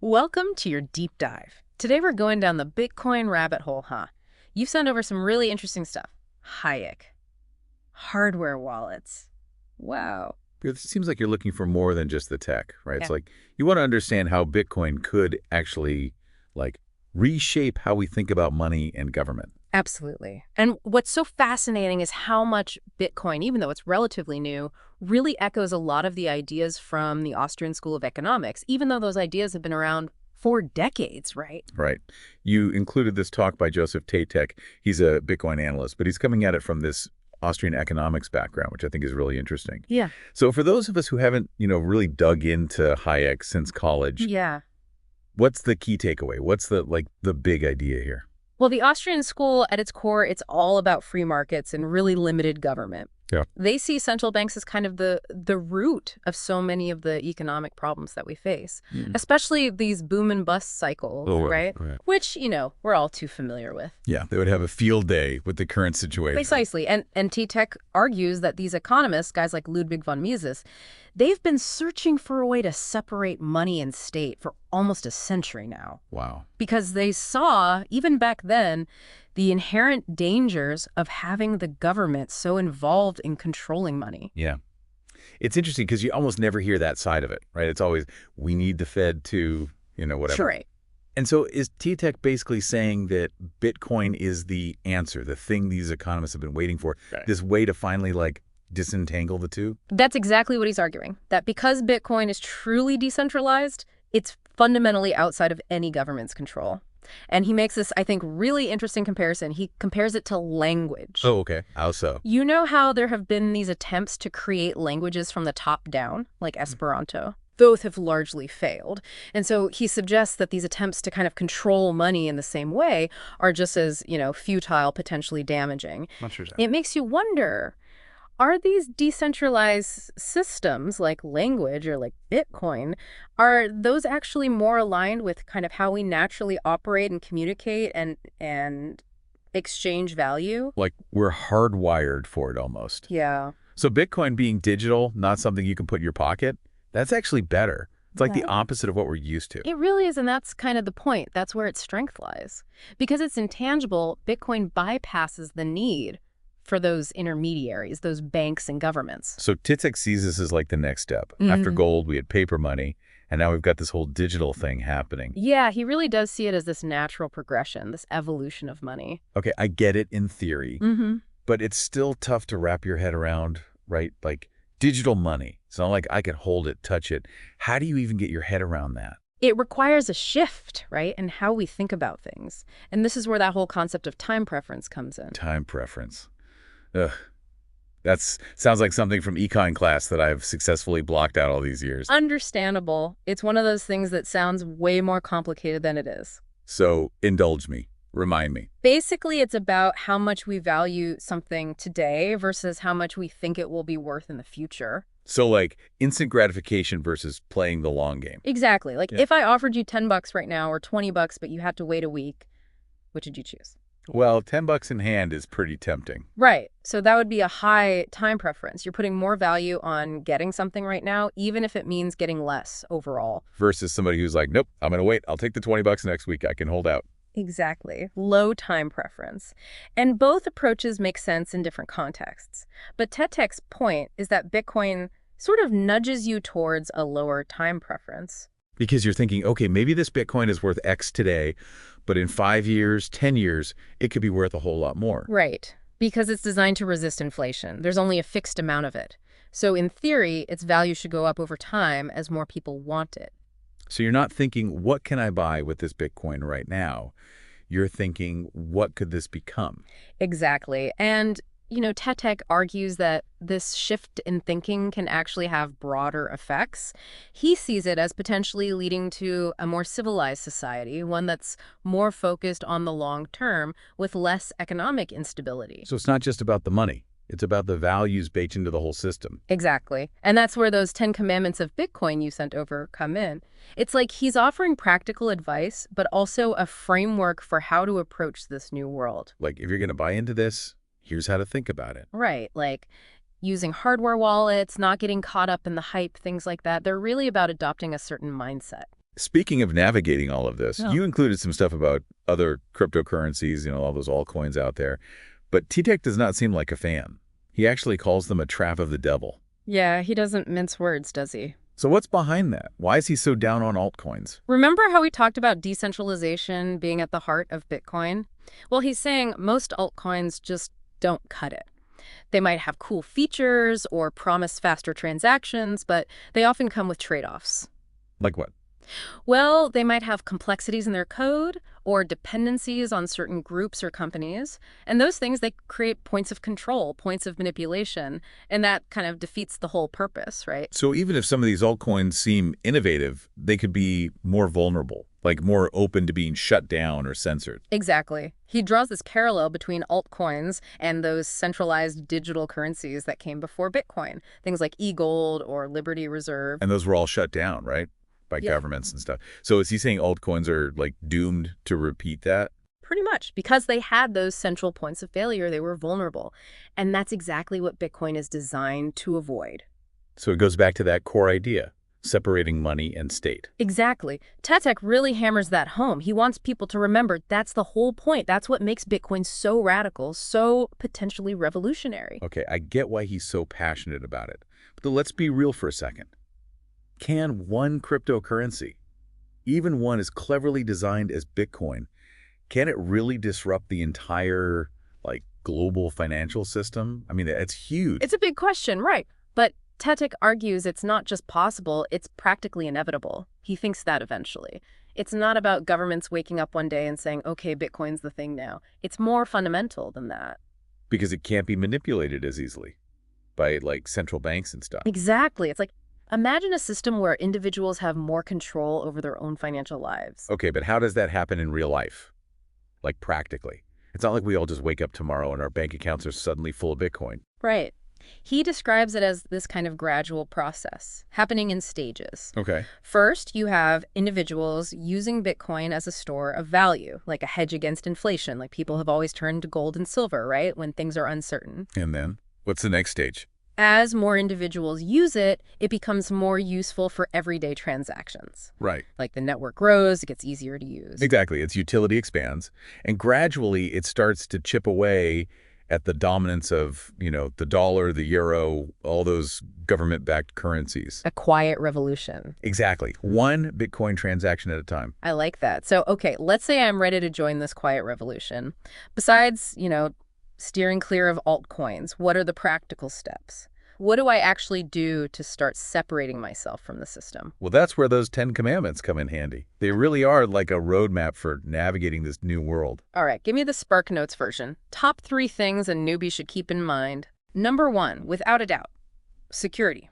Welcome to your deep dive. Today we're going down the Bitcoin rabbit hole, huh? You've sent over some really interesting stuff. Hayek. Hardware wallets. Wow. It seems like you're looking for more than just the tech, right? Yeah. It's like you want to understand how Bitcoin could actually like reshape how we think about money and government. Absolutely. And what's so fascinating is how much Bitcoin, even though it's relatively new, really echoes a lot of the ideas from the Austrian School of Economics, even though those ideas have been around for decades, right? Right. You included this talk by Josef Tětek. He's a Bitcoin analyst, but he's coming at it from this Austrian economics background, which I think is really interesting. Yeah. So for those of us who haven't, really dug into Hayek since college, Yeah. what's the key takeaway? What's the big idea here? Well, the Austrian school, at its core, it's all about free markets and really limited government. Yeah. They see central banks as kind of the root of so many of the economic problems that we face, especially these boom and bust cycles, right? Which, we're all too familiar with. Yeah, they would have a field day with the current situation. Precisely. And Tětek argues that these economists, guys like Ludwig von Mises, they've been searching for a way to separate money and state for almost a century now. Wow. Because they saw, even back then, the inherent dangers of having the government so involved in controlling money. Yeah. It's interesting because you almost never hear that side of it, right? It's always, we need the Fed to, whatever. Sure. Right. And so is Tětek basically saying that Bitcoin is the answer, the thing these economists have been waiting for, this way to finally, disentangle the two? That's exactly what he's arguing, that because Bitcoin is truly decentralized, it's fundamentally outside of any government's control. And he makes this, I think, really interesting comparison. He compares it to language. Oh, okay. How so? You know how there have been these attempts to create languages from the top down, like Esperanto? Both have largely failed. And so he suggests that these attempts to kind of control money in the same way are just as, futile, potentially damaging. Not sure. It makes you wonder, are these decentralized systems like language or like Bitcoin, are those actually more aligned with kind of how we naturally operate and communicate and exchange value? Like we're hardwired for it almost. Yeah. So Bitcoin being digital, not something you can put in your pocket, that's actually better. It's like the opposite of what we're used to. It really is, and that's kind of the point. That's where its strength lies. Because it's intangible, Bitcoin bypasses the need for those intermediaries, those banks and governments. So Tětek sees this as like the next step. After gold, we had paper money, and now we've got this whole digital thing happening. Yeah, he really does see it as this natural progression, this evolution of money. Okay, I get it in theory, but it's still tough to wrap your head around, right? Like digital money. It's not like I can hold it, touch it. How do you even get your head around that? It requires a shift, right, in how we think about things. And this is where that whole concept of time preference comes in. Time preference. Ugh. That sounds like something from econ class that I've successfully blocked out all these years. Understandable. It's one of those things that sounds way more complicated than it is. So indulge me. Remind me. Basically, it's about how much we value something today versus how much we think it will be worth in the future. So like instant gratification versus playing the long game. Exactly. Like if I offered you $10 right now or $20, but you had to wait a week, which would you choose? Well, $10 in hand is pretty tempting. Right. So that would be a high time preference. You're putting more value on getting something right now, even if it means getting less overall. Versus somebody who's like, nope, I'm going to wait. I'll take the $20 next week. I can hold out. Exactly. Low time preference. And both approaches make sense in different contexts. But Tětek's point is that Bitcoin sort of nudges you towards a lower time preference. Because you're thinking, okay, maybe this Bitcoin is worth X today, but in 5 years, 10 years, it could be worth a whole lot more. Right. Because it's designed to resist inflation. There's only a fixed amount of it. So in theory, its value should go up over time as more people want it. So you're not thinking, what can I buy with this Bitcoin right now? You're thinking, what could this become? Exactly. And Tětek argues that this shift in thinking can actually have broader effects. He sees it as potentially leading to a more civilized society, one that's more focused on the long term with less economic instability. So it's not just about the money. It's about the values baked into the whole system. Exactly. And that's where those 10 commandments of Bitcoin you sent over come in. It's like he's offering practical advice, but also a framework for how to approach this new world. Like, if you're going to buy into this, here's how to think about it. Right. Like using hardware wallets, not getting caught up in the hype, things like that. They're really about adopting a certain mindset. Speaking of navigating all of this, Yeah. you included some stuff about other cryptocurrencies, all those altcoins out there. But Tětek does not seem like a fan. He actually calls them a trap of the devil. Yeah, he doesn't mince words, does he? So what's behind that? Why is he so down on altcoins? Remember how we talked about decentralization being at the heart of Bitcoin? Well, he's saying most altcoins just don't cut it. They might have cool features or promise faster transactions, but they often come with trade-offs. Like what? Well, they might have complexities in their code or dependencies on certain groups or companies. And those things, they create points of control, points of manipulation, and that kind of defeats the whole purpose, right? So even if some of these altcoins seem innovative, they could be more vulnerable, like more open to being shut down or censored. Exactly. He draws this parallel between altcoins and those centralized digital currencies that came before Bitcoin, things like e-gold or Liberty Reserve. And those were all shut down, right? By Yeah. governments and stuff. So is he saying altcoins are like doomed to repeat that? Pretty much. Because they had those central points of failure, they were vulnerable. And that's exactly what Bitcoin is designed to avoid. So it goes back to that core idea, separating money and state. Exactly. Tětek really hammers that home. He wants people to remember that's the whole point. That's what makes Bitcoin so radical, so potentially revolutionary. Okay, I get why he's so passionate about it. But let's be real for a second. Can one cryptocurrency, even one as cleverly designed as Bitcoin, can it really disrupt the entire, global financial system? I mean, it's huge. It's a big question, right? But Tětek argues it's not just possible, it's practically inevitable. He thinks that eventually. It's not about governments waking up one day and saying, okay, Bitcoin's the thing now. It's more fundamental than that. Because it can't be manipulated as easily by, central banks and stuff. Exactly. It's like, imagine a system where individuals have more control over their own financial lives. Okay, but how does that happen in real life? Practically. It's not like we all just wake up tomorrow and our bank accounts are suddenly full of Bitcoin. Right. He describes it as this kind of gradual process, happening in stages. Okay. First, you have individuals using Bitcoin as a store of value, like a hedge against inflation, like people have always turned to gold and silver, right, when things are uncertain. And then, what's the next stage? As more individuals use it, it becomes more useful for everyday transactions. Right. Like the network grows, it gets easier to use. Exactly. Its utility expands. And gradually, it starts to chip away at the dominance of, the dollar, the euro, all those government-backed currencies. A quiet revolution. Exactly. One Bitcoin transaction at a time. I like that. So, okay, let's say I'm ready to join this quiet revolution. Besides, steering clear of altcoins, what are the practical steps? What do I actually do to start separating myself from the system? Well, that's where those 10 commandments come in handy. They really are like a roadmap for navigating this new world. All right, give me the Spark Notes version. Top 3 things a newbie should keep in mind. Number 1, without a doubt, security.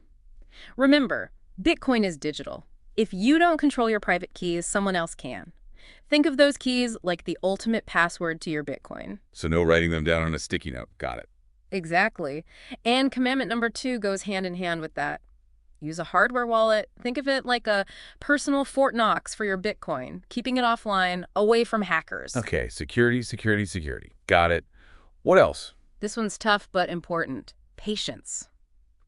Remember, Bitcoin is digital. If you don't control your private keys, someone else can. Think of those keys like the ultimate password to your Bitcoin. So no writing them down on a sticky note. Got it. Exactly. And commandment number 2 goes hand in hand with that. Use a hardware wallet. Think of it like a personal Fort Knox for your Bitcoin, keeping it offline, away from hackers. Okay, security, security, security. Got it. What else? This one's tough but important. Patience.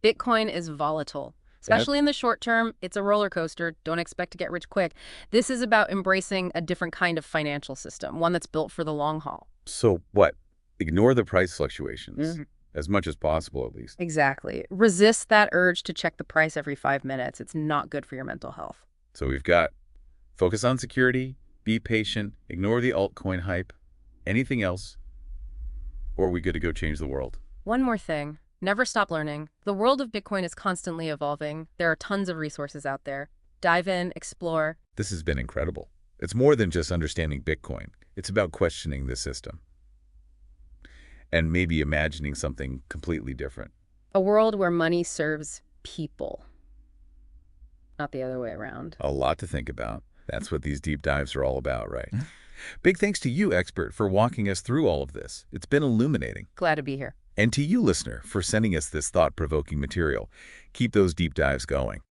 Bitcoin is volatile. Especially in the short term, it's a roller coaster. Don't expect to get rich quick. This is about embracing a different kind of financial system, one that's built for the long haul. So what? Ignore the price fluctuations, as much as possible at least. Exactly. Resist that urge to check the price every 5 minutes. It's not good for your mental health. So we've got focus on security, be patient, ignore the altcoin hype. Anything else? Or are we good to go change the world? One more thing. Never stop learning. The world of Bitcoin is constantly evolving. There are tons of resources out there. Dive in, explore. This has been incredible. It's more than just understanding Bitcoin. It's about questioning the system and maybe imagining something completely different. A world where money serves people, not the other way around. A lot to think about. That's what these deep dives are all about, right? Big thanks to you, expert, for walking us through all of this. It's been illuminating. Glad to be here. And to you, listener, for sending us this thought-provoking material. Keep those deep dives going.